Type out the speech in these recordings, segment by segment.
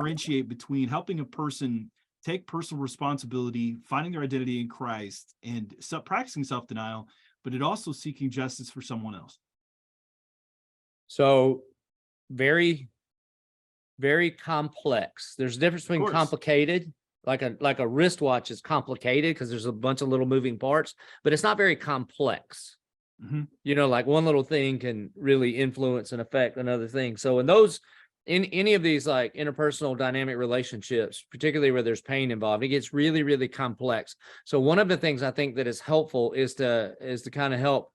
differentiate between helping a person take personal responsibility, finding their identity in Christ, and practicing self-denial, but it also seeking justice for someone else? So very, very complex. There's a difference between complicated, like a wristwatch is complicated because there's a bunch of little moving parts, but it's not very complex. Mm-hmm. You know, like one little thing can really influence and affect another thing. So in any of these like interpersonal dynamic relationships, particularly where there's pain involved, it gets really, really complex. So one of the things I think that is helpful is to kind of help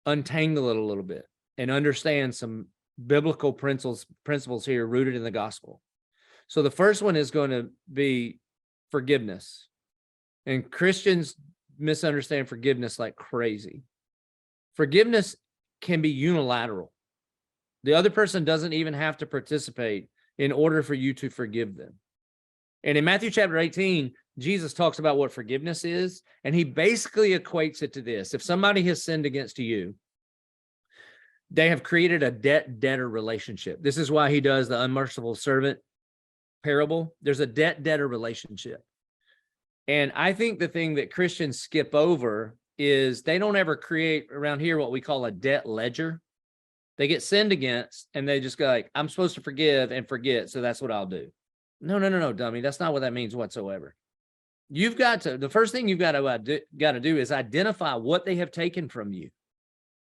untangle it a little bit and understand some biblical principles here rooted in the gospel. So the first one is going to be forgiveness. And Christians misunderstand forgiveness like crazy. Forgiveness can be unilateral. The other person doesn't even have to participate in order for you to forgive them. And in Matthew chapter 18, Jesus talks about what forgiveness is, and he basically equates it to this. If somebody has sinned against you, they have created a debt-debtor relationship. This is why he does the unmerciful servant parable. There's a debt-debtor relationship. And I think the thing that Christians skip over is they don't ever create around here what we call a debt ledger. They get sinned against and they just go like, I'm supposed to forgive and forget, so that's what I'll do. No, dummy. That's not what that means whatsoever. The first thing you've got to do is identify what they have taken from you.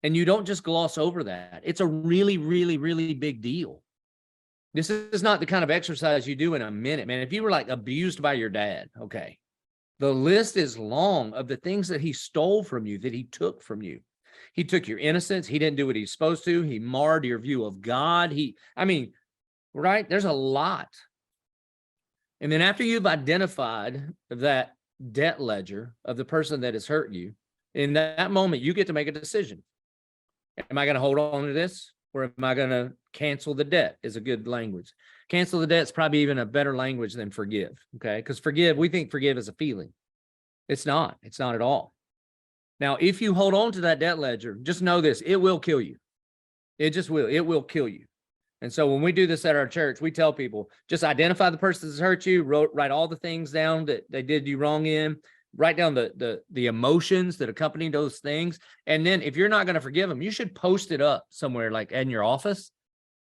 And you don't just gloss over that. It's a really, really, really big deal. This is not the kind of exercise you do in a minute, man. If you were like abused by your dad, okay, the list is long of the things that he stole from you, that he took from you. He took your innocence. He didn't do what he's supposed to. He marred your view of God. Right? There's a lot. And then after you've identified that debt ledger of the person that has hurt you, in that moment, you get to make a decision. Am I going to hold on to this, or am I going to cancel the debt? Is a good language. Cancel the debt is probably even a better language than forgive, okay? Because we think forgive is a feeling. It's not. It's not at all. Now, if you hold on to that debt ledger, just know this, it will kill you. It just will. It will kill you. And so when we do this at our church, we tell people, just identify the person that's hurt you, write all the things down that they did you wrong in, write down the emotions that accompany those things. And then if you're not going to forgive them, you should post it up somewhere like in your office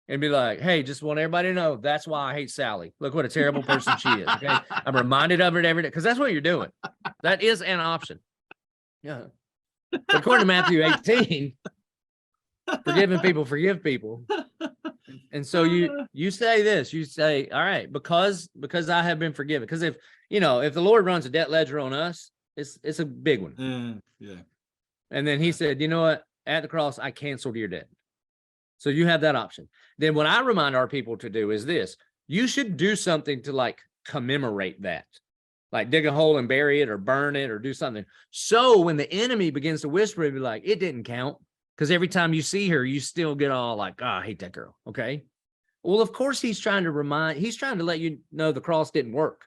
and be like, hey, just want everybody to know that's why I hate Sally. Look what a terrible person she is. Okay. I'm reminded of it every day because that's what you're doing. That is an option. Yeah. But according to Matthew 18, forgiving people, forgive people. And so you say this, you say, all right, because I have been forgiven. Because if the Lord runs a debt ledger on us, it's a big one. Yeah. And then he said, you know what? At the cross, I canceled your debt. So you have that option. Then what I remind our people to do is this. You should do something to like commemorate that. Like dig a hole and bury it or burn it or do something. So when the enemy begins to whisper, it'd be like, it didn't count. Because every time you see her, you still get all like, I hate that girl. Okay. Well, of course, he's trying to let you know the cross didn't work.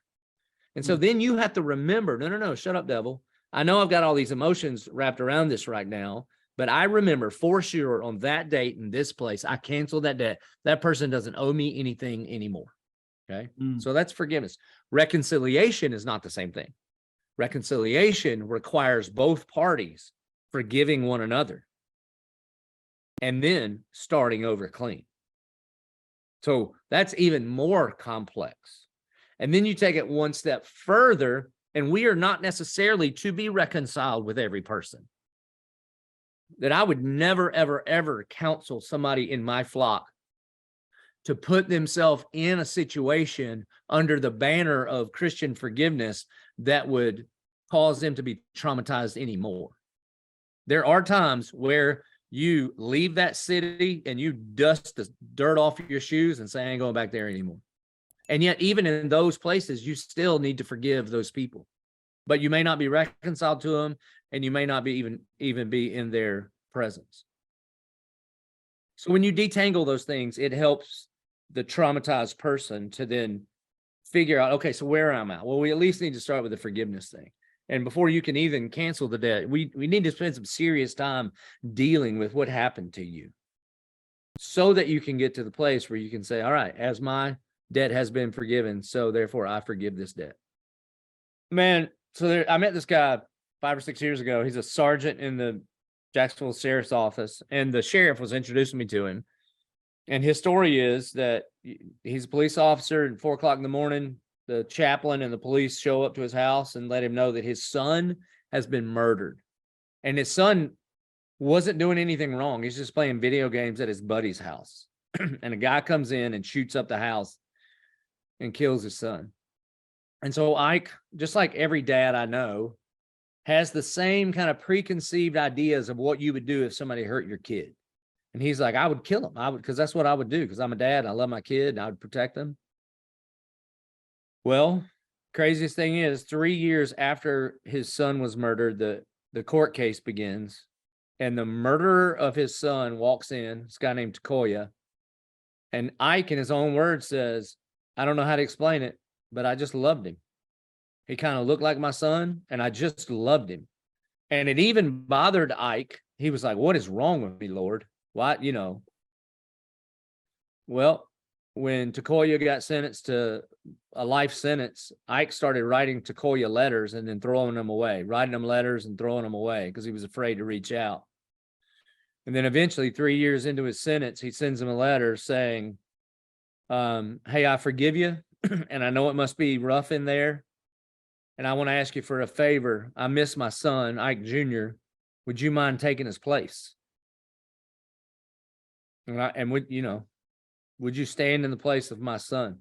And so then you have to remember, no, shut up, devil. I know I've got all these emotions wrapped around this right now, but I remember for sure on that date in this place, I canceled that debt. That person doesn't owe me anything anymore. Okay. So that's forgiveness. Reconciliation is not the same thing. Reconciliation requires both parties forgiving one another and then starting over clean. So that's even more complex. And then you take it one step further, and we are not necessarily to be reconciled with every person. That I would never, ever, ever counsel somebody in my flock to put themselves in a situation under the banner of Christian forgiveness that would cause them to be traumatized anymore. There are times where you leave that city and you dust the dirt off your shoes and say, I ain't going back there anymore. And yet, even in those places, you still need to forgive those people. But you may not be reconciled to them, and you may not be even be in their presence. So when you detangle those things, it helps the traumatized person to then figure out, okay, so where am I? Well, we at least need to start with the forgiveness thing. And before you can even cancel the debt, we need to spend some serious time dealing with what happened to you so that you can get to the place where you can say, all right, as my debt has been forgiven, so therefore I forgive this debt. Man, so I met this guy 5 or 6 years ago. He's a sergeant in the Jacksonville Sheriff's Office, and the sheriff was introducing me to him. And his story is that he's a police officer, and 4 o'clock in the morning, the chaplain and the police show up to his house and let him know that his son has been murdered. And his son wasn't doing anything wrong. He's just playing video games at his buddy's house. And a guy comes in and shoots up the house and kills his son. And so Ike, just like every dad I know, has the same kind of preconceived ideas of what you would do if somebody hurt your kid. And he's like, I would kill him. I would, because that's what I would do, because I'm a dad and I love my kid and I would protect them. Well, craziest thing is 3 years after his son was murdered, the court case begins, and the murderer of his son walks in, this guy named Takoya, and Ike, in his own words, says, I don't know how to explain it, but I just loved him. He kind of looked like my son, and I just loved him. And it even bothered Ike. He was like, what is wrong with me, Lord? Why, you know? Well, when Takoya got sentenced to a life sentence, Ike started writing Takoya letters and then throwing them away, writing them letters and throwing them away because he was afraid to reach out. And then eventually, 3 years into his sentence, he sends him a letter saying, hey, I forgive you. And I know it must be rough in there. And I want to ask you for a favor. I miss my son, Ike Jr. Would you mind taking his place? Would you stand in the place of my son?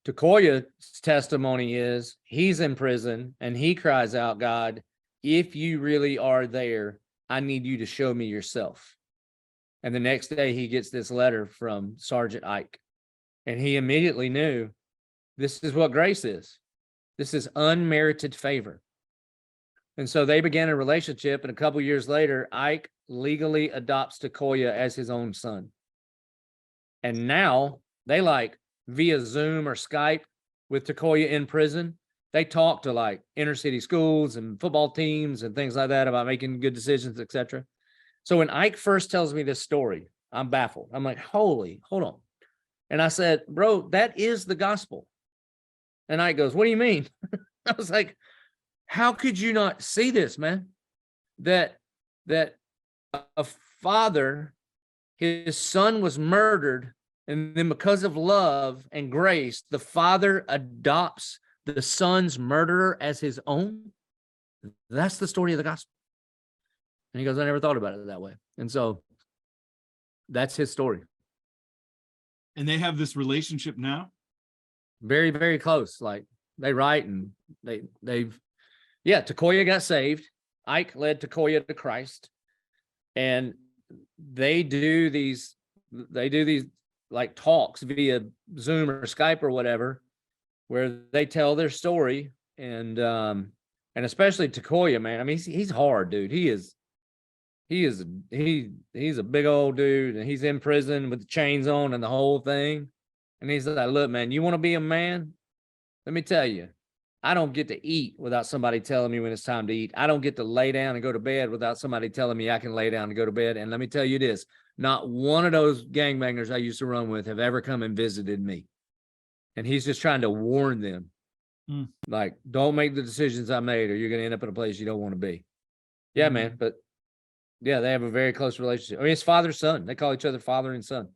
Takoya's testimony is he's in prison and he cries out, God, if you really are there, I need you to show me yourself. And the next day he gets this letter from Sergeant Ike. And he immediately knew this is what grace is. This is unmerited favor. And so they began a relationship. And a couple years later, Ike legally adopts Takoya as his own son. And now they via Zoom or Skype with Takoya in prison. They talk to inner city schools and football teams and things like that about making good decisions, etc. So when Ike first tells me this story, I'm baffled. I'm like, hold on. And I said, bro, that is the gospel. And Ike goes, what do you mean? I was like, how could you not see this, man? That a father, his son was murdered, and then because of love and grace, the father adopts the son's murderer as his own. That's the story of the gospel. And he goes, I never thought about it that way. And so that's his story. And they have this relationship now? Very, very close. They write and Takoya got saved. Ike led Takoya to Christ. And they do these talks via Zoom or Skype or whatever, where they tell their story. And especially Takoya, man. I mean, he's hard, dude. He's a big old dude, and he's in prison with the chains on and the whole thing. And he's like, look, man, you want to be a man? Let me tell you, I don't get to eat without somebody telling me when it's time to eat. I don't get to lay down and go to bed without somebody telling me I can lay down and go to bed. And let me tell you this, not one of those gangbangers I used to run with have ever come and visited me. And he's just trying to warn them, don't make the decisions I made or you're going to end up in a place you don't want to be. Yeah, man. But yeah, they have a very close relationship. I mean, it's father, son. They call each other father and son.